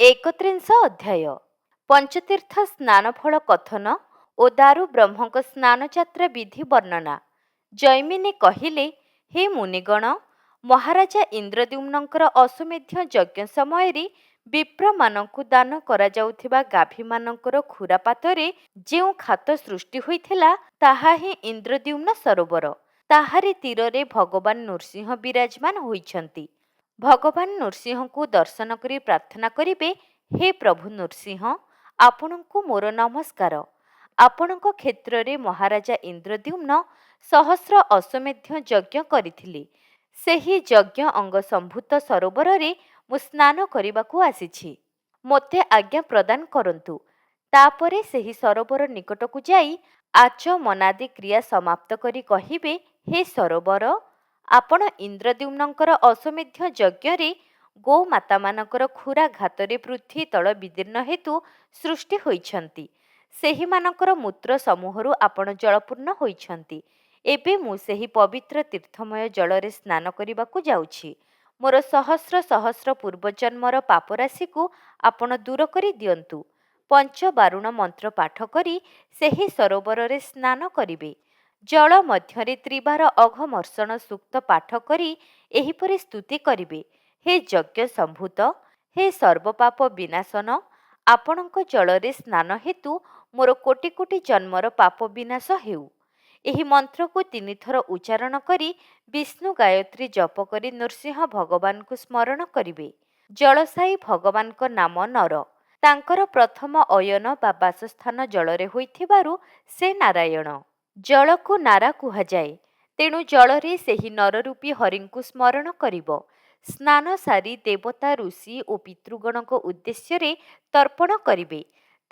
ଏକତ୍ରିଂଶ ଅଧ୍ୟାୟ ପଞ୍ଚତୀର୍ଥ ସ୍ନାନ ଫଳ କଥନ ଓ ଦାରୁ ବ୍ରହ୍ମଙ୍କ ସ୍ନାନଯାତ୍ରା ବିଧି ବର୍ଣ୍ଣନା। ଜୈମିନୀ କହିଲେ, ହେ ମୁନିଗଣ, ମହାରାଜା ଇନ୍ଦ୍ରଦ୍ୟୁମ୍ନଙ୍କର ଅଶ୍ୱମେଧ ଯଜ୍ଞ ସମୟରେ ବିପ୍ରମାନଙ୍କୁ ଦାନ କରାଯାଉଥିବା ଗାଭୀମାନଙ୍କର ଖୁରାପାତରେ ଯେଉଁ ଖାତ ସୃଷ୍ଟି ହୋଇଥିଲା, ତାହା ହିଁ ଇନ୍ଦ୍ରଦ୍ୟୁମ୍ନ ସରୋବର। ତାହାରି ତୀରରେ ଭଗବାନ ନୃସିଂହ ବିରାଜମାନ ହୋଇଛନ୍ତି। ଭଗବାନ ନୃସିଂହଙ୍କୁ ଦର୍ଶନ କରି ପ୍ରାର୍ଥନା କରିବେ, ହେ ପ୍ରଭୁ ନୃସିଂହ, ଆପଣଙ୍କୁ ମୋର ନମସ୍କାର। ଆପଣଙ୍କ କ୍ଷେତ୍ରରେ ମହାରାଜା ଇନ୍ଦ୍ରଦ୍ୟୁମ୍ନ ସହସ୍ର ଅଶ୍ୱମେଧ ଯଜ୍ଞ କରିଥିଲେ। ସେହି ଯଜ୍ଞ ଅଙ୍ଗ ସମ୍ଭୂତ ସରୋବରରେ ମୁଁ ସ୍ନାନ କରିବାକୁ ଆସିଛି। ମୋତେ ଆଜ୍ଞା ପ୍ରଦାନ କରନ୍ତୁ। ତାପରେ ସେହି ସରୋବର ନିକଟକୁ ଯାଇ ଆଚମନାଦି କ୍ରିୟା ସମାପ୍ତ କରି କହିବେ, ହେ ସରୋବର, ଆପଣ ଇନ୍ଦ୍ରଦ୍ୟୁମ୍ନଙ୍କର ଅଶ୍ୱମେଧ ଯଜ୍ଞରେ ଗୋମାତାମାନଙ୍କର ଖୁରାଘାତରେ ପୃଥ୍ୱୀ ତଳ ବିଦୀର୍ଣ୍ଣ ହେତୁ ସୃଷ୍ଟି ହୋଇଛନ୍ତି। ସେହିମାନଙ୍କର ମୂତ୍ର ସମୂହରୁ ଆପଣ ଜଳପୂର୍ଣ୍ଣ ହୋଇଛନ୍ତି। ଏବେ ମୁଁ ସେହି ପବିତ୍ର ତୀର୍ଥମୟ ଜଳରେ ସ୍ନାନ କରିବାକୁ ଯାଉଛି। ମୋର ସହସ୍ର ସହସ୍ର ପୂର୍ବଜନ୍ମର ପାପରାଶିକୁ ଆପଣ ଦୂର କରି ଦିଅନ୍ତୁ। ପଞ୍ଚବାରୁଣ ମନ୍ତ୍ର ପାଠ କରି ସେହି ସରୋବରରେ ସ୍ନାନ କରିବେ। ଜଳ ମଧ୍ୟରେ ତ୍ରିବାର ଅଘମର୍ଷଣ ସୂକ୍ତ ପାଠ କରି ଏହିପରି ସ୍ତୁତି କରିବେ, ହେ ଯଜ୍ଞ ସମ୍ଭୂତ, ହେ ସର୍ବପାପ ବିନାଶନ, ଆପଣଙ୍କ ଜଳରେ ସ୍ନାନ ହେତୁ ମୋର କୋଟି କୋଟି ଜନ୍ମର ପାପ ବିନାଶ ହେଉ। ଏହି ମନ୍ତ୍ରକୁ 3 ଥର ଉଚ୍ଚାରଣ କରି ବିଷ୍ଣୁ ଗାୟତ୍ରୀ ଜପ କରି ନୃସିଂହ ଭଗବାନଙ୍କୁ ସ୍ମରଣ କରିବେ। ଜଳସାୟୀ ଭଗବାନଙ୍କ ନାମ ନର। ତାଙ୍କର ପ୍ରଥମ ଅୟନ ବା ବାସସ୍ଥାନ ଜଳରେ ହୋଇଥିବାରୁ ସେ ନାରାୟଣ। ଜଳକୁ ନାରା କୁହାଯାଏ। ତେଣୁ ଜଳରେ ସେହି ନରରୂପୀ ହରିଙ୍କୁ ସ୍ମରଣ କରିବ। ସ୍ନାନ ସାରି ଦେବତା, ଋଷି ଓ ପିତୃଗଣଙ୍କ ଉଦ୍ଦେଶ୍ୟରେ ତର୍ପଣ କରିବେ।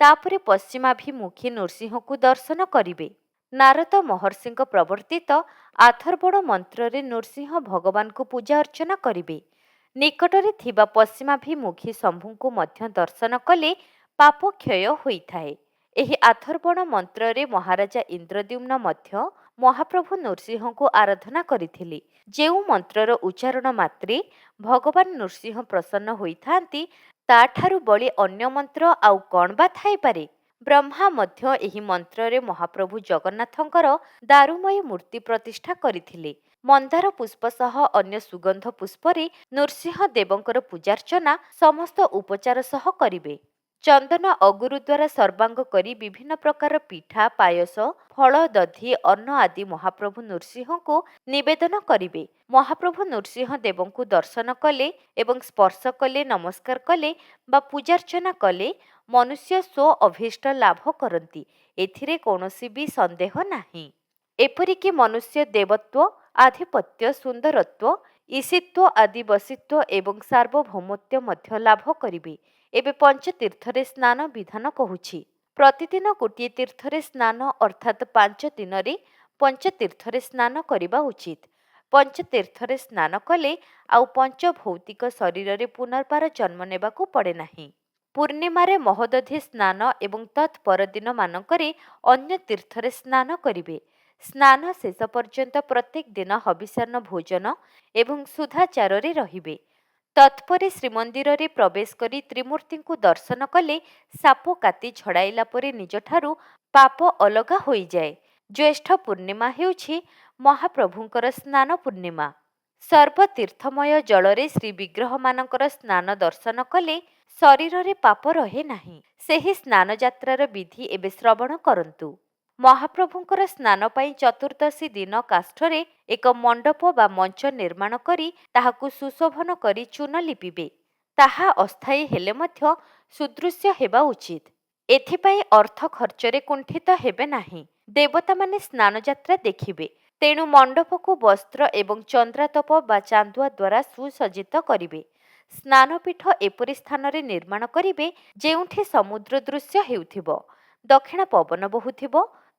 ତାପରେ ପଶ୍ଚିମାଭିମୁଖୀ ନୃସିଂହଙ୍କୁ ଦର୍ଶନ କରିବେ। ନାରଦ ମହର୍ଷିଙ୍କ ପ୍ରବର୍ତ୍ତିତ ଆଥର୍ବଣ ମନ୍ତ୍ରରେ ନୃସିଂହ ଭଗବାନଙ୍କୁ ପୂଜା ଅର୍ଚ୍ଚନା କରିବେ। ନିକଟରେ ଥିବା ପଶ୍ଚିମାଭିମୁଖୀ ଶମ୍ଭୁଙ୍କୁ ମଧ୍ୟ ଦର୍ଶନ କଲେ ପାପ କ୍ଷୟ ହୋଇଥାଏ। ଏହି ଆଥର୍ବଣ ମନ୍ତ୍ରରେ ମହାରାଜା ଇନ୍ଦ୍ରଦ୍ୟୁମ୍ନ ମଧ୍ୟ ମହାପ୍ରଭୁ ନୃସିଂହଙ୍କୁ ଆରାଧନା କରିଥିଲେ। ଯେଉଁ ମନ୍ତ୍ରର ଉଚ୍ଚାରଣ ମାତ୍ରେ ଭଗବାନ ନୃସିଂହ ପ୍ରସନ୍ନ ହୋଇଥାନ୍ତି, ତାଠାରୁ ବଳି ଅନ୍ୟ ମନ୍ତ୍ର ଆଉ କ'ଣ ବା ଥାଇପାରେ? ବ୍ରହ୍ମା ମଧ୍ୟ ଏହି ମନ୍ତ୍ରରେ ମହାପ୍ରଭୁ ଜଗନ୍ନାଥଙ୍କର ଦାରୁମୟ ମୂର୍ତ୍ତି ପ୍ରତିଷ୍ଠା କରିଥିଲେ। ମନ୍ଦାର ପୁଷ୍ପ ସହ ଅନ୍ୟ ସୁଗନ୍ଧ ପୁଷ୍ପରେ ନୃସିଂହ ଦେବଙ୍କର ପୂଜାର୍ଚ୍ଚନା ସମସ୍ତ ଉପଚାର ସହ କରିବେ। ଚନ୍ଦନ ଅଗୁରୁ ଦ୍ୱାରା ସର୍ବାଙ୍ଗ କରି ବିଭିନ୍ନ ପ୍ରକାର ପିଠା, ପାୟସ, ଫଳ, ଦଧି, ଅନ୍ନ ଆଦି ମହାପ୍ରଭୁ ନୃସିଂହଙ୍କୁ ନିବେଦନ କରିବେ। ମହାପ୍ରଭୁ ନୃସିଂହ ଦେବଙ୍କୁ ଦର୍ଶନ କଲେ ଏବଂ ସ୍ପର୍ଶ କଲେ, ନମସ୍କାର କଲେ ବା ପୂଜାର୍ଚ୍ଚନା କଲେ ମନୁଷ୍ୟ ସ୍ୱ ଅଭୀଷ୍ଟ ଲାଭ କରନ୍ତି। ଏଥିରେ କୌଣସି ବି ସନ୍ଦେହ ନାହିଁ। ଏପରିକି ମନୁଷ୍ୟ ଦେବତ୍ୱ, ଆଧିପତ୍ୟ, ସୁନ୍ଦରତ୍ୱ, ଈଶିତ୍ୱ ଆଦି ବଶିତ୍ୱ ଏବଂ ସାର୍ବଭୌମତ୍ୱ ମଧ୍ୟ ଲାଭ କରିବେ। ଏବେ ପଞ୍ଚତୀର୍ଥରେ ସ୍ନାନ ବିଧାନ କହୁଛି। ପ୍ରତିଦିନ ଗୋଟିଏ ତୀର୍ଥରେ ସ୍ନାନ ଅର୍ଥାତ୍ 5 ଦିନରେ ପଞ୍ଚତୀର୍ଥରେ ସ୍ନାନ କରିବା ଉଚିତ। ପଞ୍ଚତୀର୍ଥରେ ସ୍ନାନ କଲେ ଆଉ ପଞ୍ଚଭୌତିକ ଶରୀରରେ ପୁନର୍ବାର ଜନ୍ମ ନେବାକୁ ପଡ଼େ ନାହିଁ। ପୂର୍ଣ୍ଣିମାରେ ମହୋଦଧି ସ୍ନାନ ଏବଂ ତତ୍ ପରଦିନ ମାନଙ୍କରେ ଅନ୍ୟ ତୀର୍ଥରେ ସ୍ନାନ କରିବେ। ସ୍ନାନ ଶେଷ ପର୍ଯ୍ୟନ୍ତ ପ୍ରତ୍ୟେକ ଦିନ ହବିଷାନ୍ନ ଭୋଜନ ଏବଂ ଶୁଦ୍ଧାଚାରରେ ରହିବେ। ତତ୍ପରେ ଶ୍ରୀମନ୍ଦିରରେ ପ୍ରବେଶ କରି ତ୍ରିମୂର୍ତ୍ତିଙ୍କୁ ଦର୍ଶନ କଲେ ସାପ କାତି ଝଡ଼ାଇଲା ପରି ନିଜଠାରୁ ପାପ ଅଲଗା ହୋଇଯାଏ। ଜ୍ୟେଷ୍ଠ ପୂର୍ଣ୍ଣିମା ହେଉଛି ମହାପ୍ରଭୁଙ୍କର ସ୍ନାନ ପୂର୍ଣ୍ଣିମା। ସର୍ବତୀର୍ଥମୟ ଜଳରେ ଶ୍ରୀବିଗ୍ରହମାନଙ୍କର ସ୍ନାନ ଦର୍ଶନ କଲେ ଶରୀରରେ ପାପ ରହେ ନାହିଁ। ସେହି ସ୍ନାନଯାତ୍ରାର ବିଧି ଏବେ ଶ୍ରବଣ କରନ୍ତୁ। ମହାପ୍ରଭୁଙ୍କର ସ୍ନାନ ପାଇଁ ଚତୁର୍ଦ୍ଦଶୀ ଦିନ କାଷ୍ଠରେ ଏକ ମଣ୍ଡପ ବା ମଞ୍ଚ ନିର୍ମାଣ କରି ତାହାକୁ ସୁଶୋଭନ କରି ଚୂନ ଲିପିବେ। ତାହା ଅସ୍ଥାୟୀ ହେଲେ ମଧ୍ୟ ସୁଦୃଶ୍ୟ ହେବା ଉଚିତ। ଏଥିପାଇଁ ଅର୍ଥ ଖର୍ଚ୍ଚରେ କୁଣ୍ଠିତ ହେବେ ନାହିଁ। ଦେବତାମାନେ ସ୍ନାନଯାତ୍ରା ଦେଖିବେ। ତେଣୁ ମଣ୍ଡପକୁ ବସ୍ତ୍ର ଏବଂ ଚନ୍ଦ୍ରାତପ ବା ଚାନ୍ଦୁଆ ଦ୍ୱାରା ସୁସଜ୍ଜିତ କରିବେ। ସ୍ନାନପୀଠ ଏପରି ସ୍ଥାନରେ ନିର୍ମାଣ କରିବେ ଯେଉଁଠି ସମୁଦ୍ର ଦୃଶ୍ୟ ହେଉଥିବ, ଦକ୍ଷିଣ ପବନ ବହୁଥିବ,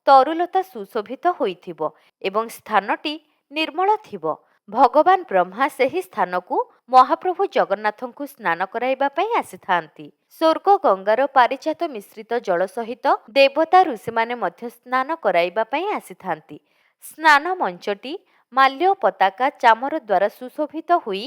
ତରୁଲତା ସୁଶୋଭିତ ହୋଇଥିବ ଏବଂ ସ୍ଥାନଟି ନିର୍ମଳ ଥିବ। ଭଗବାନ ବ୍ରହ୍ମା ସେହି ସ୍ଥାନକୁ ମହାପ୍ରଭୁ ଜଗନ୍ନାଥଙ୍କୁ ସ୍ନାନ କରାଇବା ପାଇଁ ଆସିଥାନ୍ତି। ସ୍ୱର୍ଗ ଗଙ୍ଗାର ପାରିଜାତ ମିଶ୍ରିତ ଜଳ ସହିତ ଦେବତା, ଋଷିମାନେ ମଧ୍ୟ ସ୍ନାନ କରାଇବା ପାଇଁ ଆସିଥାନ୍ତି। ସ୍ନାନ ମଞ୍ଚଟି ମାଲ୍ୟ, ପତାକା, ଚାମର ଦ୍ୱାରା ସୁଶୋଭିତ ହୋଇ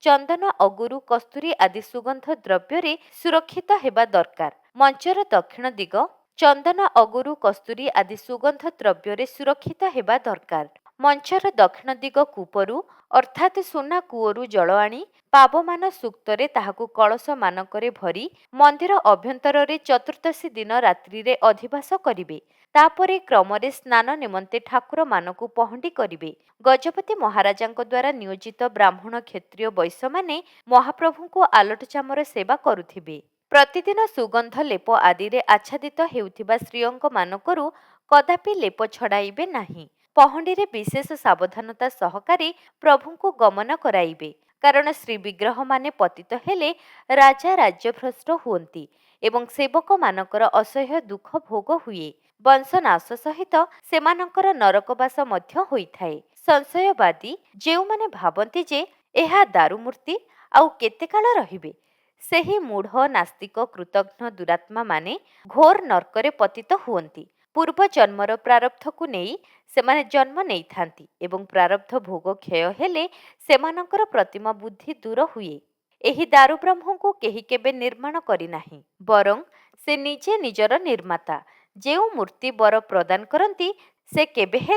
ଚନ୍ଦନ ଅଗୁରୁ କସ୍ତୁରୀ ଆଦି ସୁଗନ୍ଧ ଦ୍ରବ୍ୟରେ ସୁରକ୍ଷିତ ହେବା ଦରକାର। ମଞ୍ଚର ଦକ୍ଷିଣ ଦିଗ ଚନ୍ଦନ ଅଗୁରୁ କସ୍ତୁରୀ ଆଦି ସୁଗନ୍ଧ ଦ୍ରବ୍ୟରେ ସୁରକ୍ଷିତ ହେବା ଦରକାର। ମଞ୍ଚର ଦକ୍ଷିଣ ଦିଗ କୂପରୁ ଅର୍ଥାତ୍ ସୁନା କୂଅରୁ ଜଳ ଆଣି ପାବମାନ ସୂକ୍ତରେ ତାହାକୁ କଳସ ମାନଙ୍କରେ ଭରି ମନ୍ଦିର ଅଭ୍ୟନ୍ତରରେ ଚତୁର୍ଦ୍ଦଶୀ ଦିନ ରାତ୍ରିରେ ଅଧିବାସ କରିବେ। ତାପରେ କ୍ରମରେ ସ୍ନାନ ନିମନ୍ତେ ଠାକୁରମାନଙ୍କୁ ପହଣ୍ଡି କରିବେ। ଗଜପତି ମହାରାଜାଙ୍କ ଦ୍ୱାରା ନିୟୋଜିତ ବ୍ରାହ୍ମଣ କ୍ଷତ୍ରିୟ ବୈଶ୍ୟମାନେ ମହାପ୍ରଭୁଙ୍କୁ ଆଲଟ ଚାମର ସେବା କରୁଥିବେ। ପ୍ରତିଦିନ ସୁଗନ୍ଧ ଲେପ ଆଦିରେ ଆଚ୍ଛାଦିତ ହେଉଥିବା ଶ୍ରୀଅଙ୍ଗମାନଙ୍କରୁ କଦାପି ଲେପ ଛଡ଼ାଇବେ ନାହିଁ। ପହଣ୍ଡିରେ ବିଶେଷ ସାବଧାନତା ସହକାରେ ପ୍ରଭୁଙ୍କୁ ଗମନ କରାଇବେ। କାରଣ ଶ୍ରୀବିଗ୍ରହମାନେ ପତିତ ହେଲେ ରାଜା ରାଜ୍ୟଭ୍ରଷ୍ଟ ହୁଅନ୍ତି ଏବଂ ସେବକମାନଙ୍କର ଅସହ୍ୟ ଦୁଃଖ ଭୋଗ ହୁଏ। ବଂଶନାଶ ସହିତ ସେମାନଙ୍କର ନରକବାସ ମଧ୍ୟ ହୋଇଥାଏ। ସଂଶୟବାଦୀ ଯେଉଁମାନେ ଭାବନ୍ତି ଯେ ଏହା ଦାରୁମୂର୍ତ୍ତି ଆଉ କେତେ କାଳ ରହିବେ, ସେହି ମୂଢ଼ ନାସ୍ତିକ କୃତଘ୍ନ ଦୁରାତ୍ମାମାନେ ଘୋର ନର୍କରେ ପତିତ ହୁଅନ୍ତି। ପୂର୍ବ ଜନ୍ମର ପ୍ରାରବ୍ଧକୁ ନେଇ ସେମାନେ ଜନ୍ମ ନେଇଥାନ୍ତି ଏବଂ ପ୍ରାରବ୍ଧ ଭୋଗ କ୍ଷୟ ହେଲେ ସେମାନଙ୍କର ପ୍ରତିମା ବୁଦ୍ଧି ଦୂର ହୁଏ। ଏହି ଦାରୁବ୍ରହ୍ମଙ୍କୁ କେହି କେବେ ନିର୍ମାଣ କରିନାହିଁ, ବରଂ ସେ ନିଜେ ନିଜର ନିର୍ମାତା। ଯେଉଁ ମୂର୍ତ୍ତି ବର ପ୍ରଦାନ କରନ୍ତି ସେ କେବେ